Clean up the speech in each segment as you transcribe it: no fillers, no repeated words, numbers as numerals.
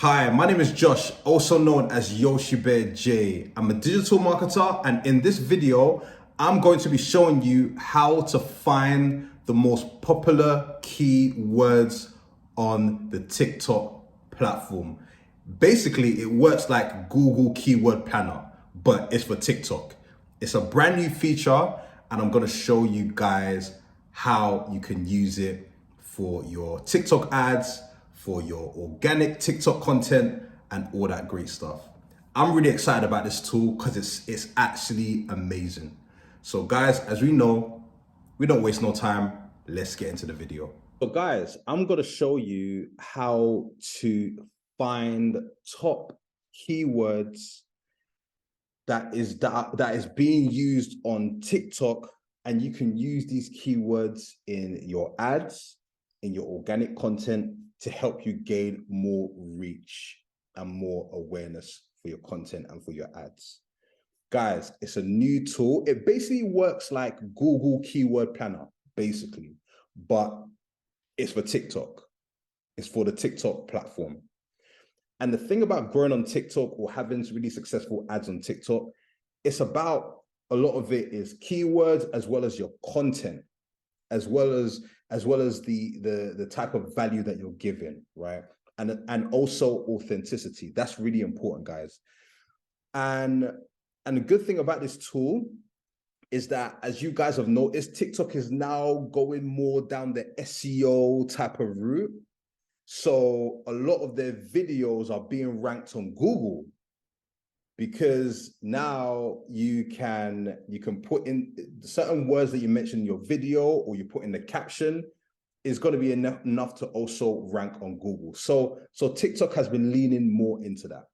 Hi, my name is Josh, also known as Yoshi Bear J. I'm a digital marketer, and in this video, I'm going to be showing you how to find the most popular keywords on the TikTok platform. Basically, it works like Google Keyword Planner, but it's for TikTok. It's a brand new feature, and I'm going to show you guys how you can use it for your TikTok ads, for your organic TikTok content, and all that great stuff. I'm really excited about this tool because it's actually amazing. So guys, as we know, we don't waste no time. Let's get into the video. So guys, I'm going to show you how to find top keywords that is being used on TikTok, and you can use these keywords in your ads, in your organic content to help you gain more reach and more awareness for your content and for your ads. Guys, it's a new tool. It basically works like Google Keyword Planner, basically, but it's for TikTok. It's for the TikTok platform. And the thing about growing on TikTok or having really successful ads on TikTok, it's about a lot of it is keywords as well as your content, as well as the type of value that you're giving, right? And also authenticity. That's really important, guys. And the good thing about this tool is that, as you guys have noticed, TikTok is now going more down the SEO type of route. So a lot of their videos are being ranked on Google because now you can put in certain words that you mention in your video or you put in the caption is going to be enough to also rank on Google. So TikTok has been leaning more into that.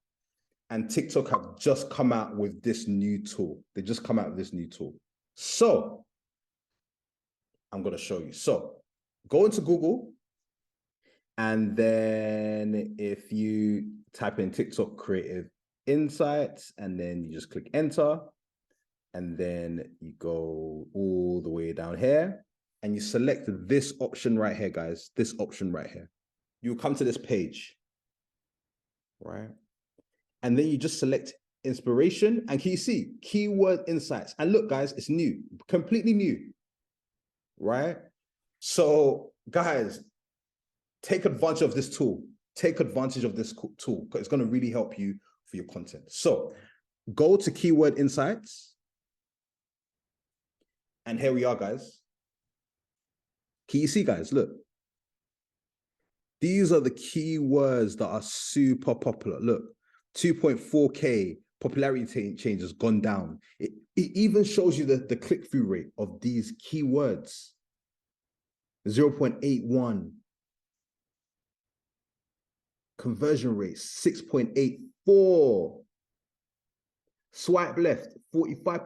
And TikTok have just come out with this new tool. They just come out with this new tool. So I'm going to show you. So go into Google, and then if you type in TikTok Creative Insights, and then you just click enter, and then you go all the way down here, and you select this option right here, guys, this option right here. You'll come to this page, right? And then you just select inspiration, and can you see keyword insights? And look, guys, it's new, completely new, right? So guys, take advantage of this tool. Take advantage of this tool because it's going to really help you for your content. So go to Keyword Insights. And here we are, guys. Can you see, guys? Look. These are the keywords that are super popular. Look, 2.4K popularity change has gone down. It even shows you the click-through rate of these keywords. 0.81. Conversion rate, 6.84. Swipe left, 45.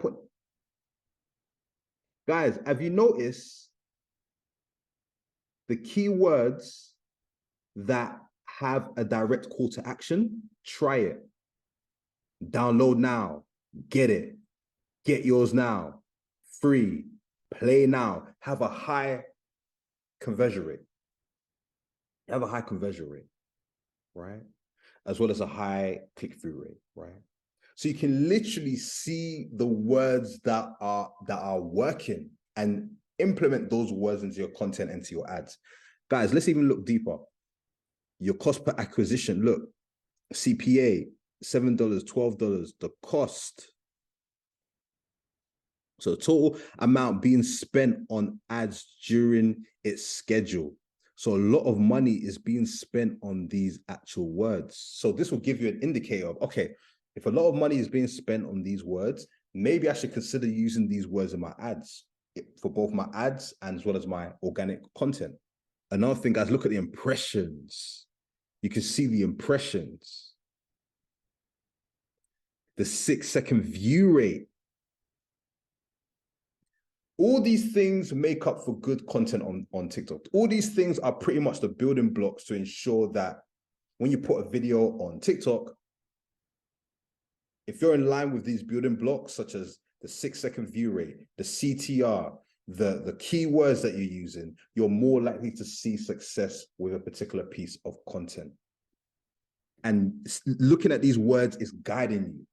Guys, have you noticed the keywords that have a direct call to action? Try it. Download now. Get it. Get yours now. Free. Play now. Have a high conversion rate. Have a high conversion rate, right? As well as a high click-through rate, right? So you can literally see the words that are working and implement those words into your content, into your ads. Guys, let's even look deeper. Your cost per acquisition, look, CPA, $7, $12, the cost. So total amount being spent on ads during its schedule. So a lot of money is being spent on these actual words. So this will give you an indicator of, okay, if a lot of money is being spent on these words, maybe I should consider using these words in my ads for both my ads and as well as my organic content. Another thing, guys, look at the impressions. You can see the impressions. The 6-second view rate. All these things make up for good content on TikTok. All these things are pretty much the building blocks to ensure that when you put a video on TikTok, if you're in line with these building blocks, such as the 6-second view rate, the CTR, the keywords that you're using, you're more likely to see success with a particular piece of content. And looking at these words is guiding you,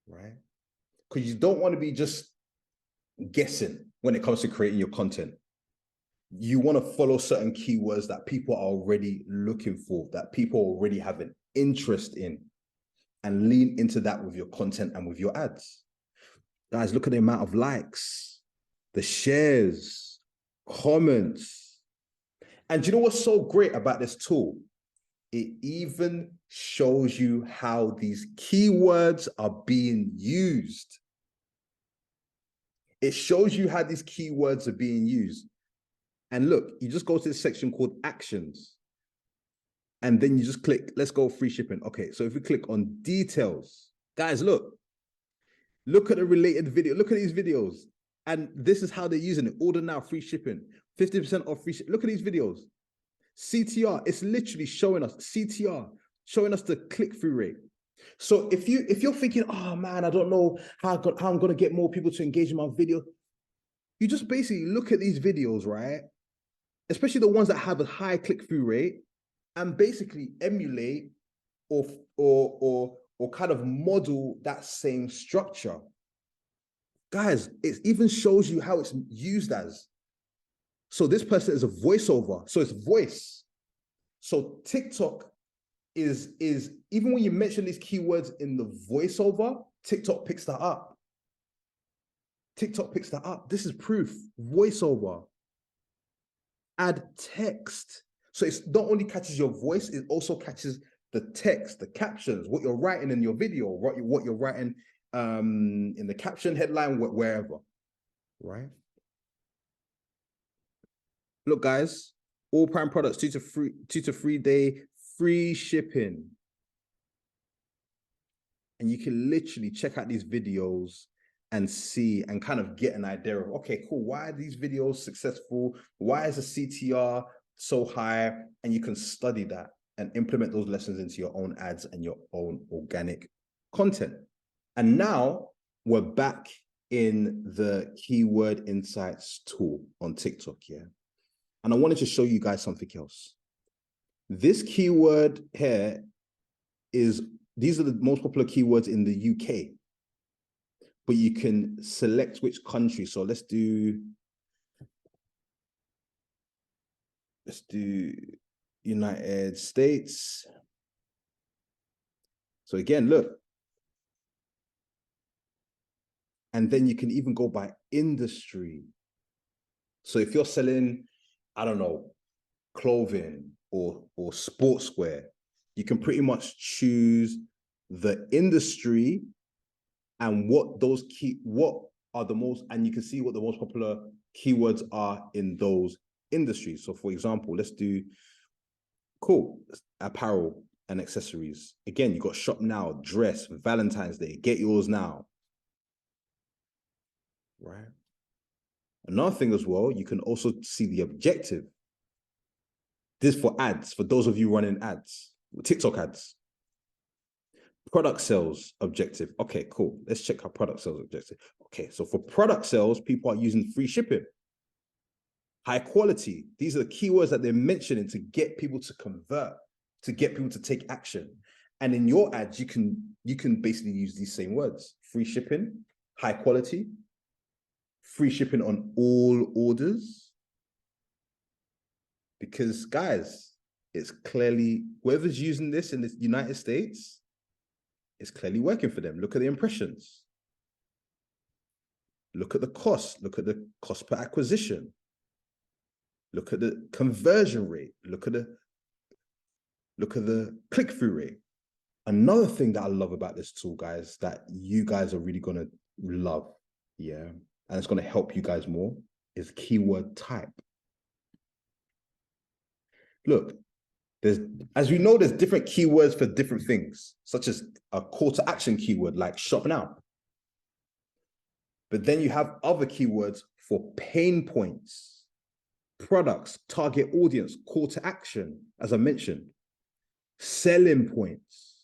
right? Because you don't want to be just guessing when it comes to creating your content. You want to follow certain keywords that people are already looking for, that people already have an interest in, and lean into that with your content and with your ads. Guys, look at the amount of likes, the shares, comments. And do you know what's so great about this tool? It even shows you how these keywords are being used. It shows you how these keywords are being used. And look, you just go to this section called actions. And then you just click, let's go free shipping. Okay, so if we click on details, guys, look at the related video. Look at these videos. And this is how they're using it. Order now, free shipping, 50% off free shipping. Look at these videos. CTR, it's literally showing us CTR, showing us the click-through rate. So if you're thinking, oh man, I don't know how I'm gonna get more people to engage in my video, you just basically look at these videos, right? Especially the ones that have a high click-through rate, and basically emulate or kind of model that same structure. Guys, it even shows you how it's used as. So this person is a voiceover, so it's voice. So TikTok is even when you mention these keywords in the voiceover, TikTok picks that up. TikTok picks that up. This is proof. Voiceover. Add text. So it's not only catches your voice, it also catches the text, the captions, what you're writing in your video, what you're writing in the caption, headline, wherever, right? Look, guys, all Prime products, 2 to 3 day free shipping. And you can literally check out these videos and see and kind of get an idea of, okay, cool, why are these videos successful? Why is the CTR so high? And you can study that and implement those lessons into your own ads and your own organic content. And now we're back in the Keyword Insights tool on TikTok, yeah? And I wanted to show you guys something else. This keyword here these are the most popular keywords in the UK, but you can select which country. So let's do United States. So again, look. And then you can even go by industry. So if you're selling, I don't know, clothing or sportswear, you can pretty much choose the industry and what are the most, and you can see what the most popular keywords are in those industries. So for example, let's do apparel and accessories. Again, you got shop now, dress, Valentine's Day, get yours now. Right. Another thing as well, you can also see the objective. This is for ads, for those of you running ads, TikTok ads. Product sales objective. Okay, cool. Let's check our product sales objective. Okay, so for product sales, people are using free shipping. High quality. These are the keywords that they're mentioning to get people to convert, to get people to take action. And in your ads, you can basically use these same words. Free shipping, high quality, free shipping on all orders. Because guys, it's clearly, whoever's using this in the United States, it's clearly working for them. Look at the impressions. Look at the cost. Look at the cost per acquisition. Look at the conversion rate. Look at the click-through rate. Another thing that I love about this tool, guys, that you guys are really gonna love, yeah, and it's gonna help you guys more, is keyword type. Look, as we know, there's different keywords for different things, such as a call to action keyword like shop now. But then you have other keywords for pain points, products, target audience, call to action, as I mentioned, selling points.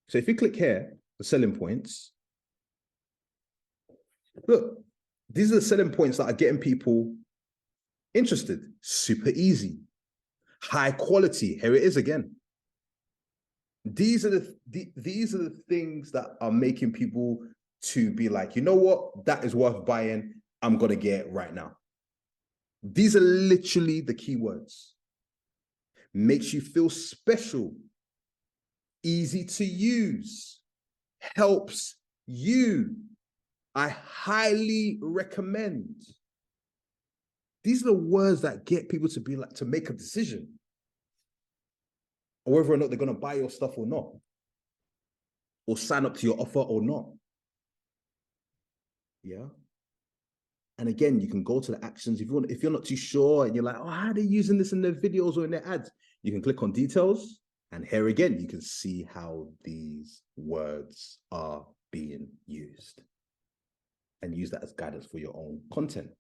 So if you click here, the selling points, look, these are the selling points that are getting people interested. Super easy. High quality. Here it is again. These are these are the things that are making people to be like, you know what, that is worth buying. I'm gonna get it right now. These are literally the keywords. Makes you feel special, easy to use, helps you. I highly recommend. These are the words that get people to be like, to make a decision, or whether or not they're going to buy your stuff or not, or sign up to your offer or not. Yeah. And again, you can go to the actions if you want. If you're not too sure and you're like, oh, how are they using this in their videos or in their ads? You can click on details, and here again, you can see how these words are being used, and use that as guidance for your own content.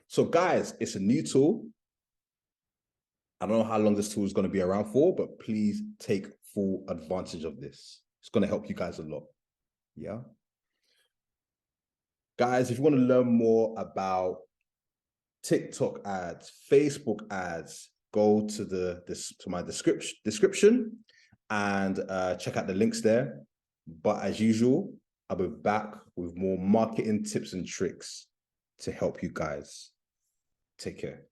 So guys, it's a new tool. I don't know how long this tool is going to be around for, but please take full advantage of this. It's going to help you guys a lot. Yeah. Guys, if you want to learn more about TikTok ads, Facebook ads, go to my description and check out the links there. But as usual, I'll be back with more marketing tips and tricks to help you guys. Take care.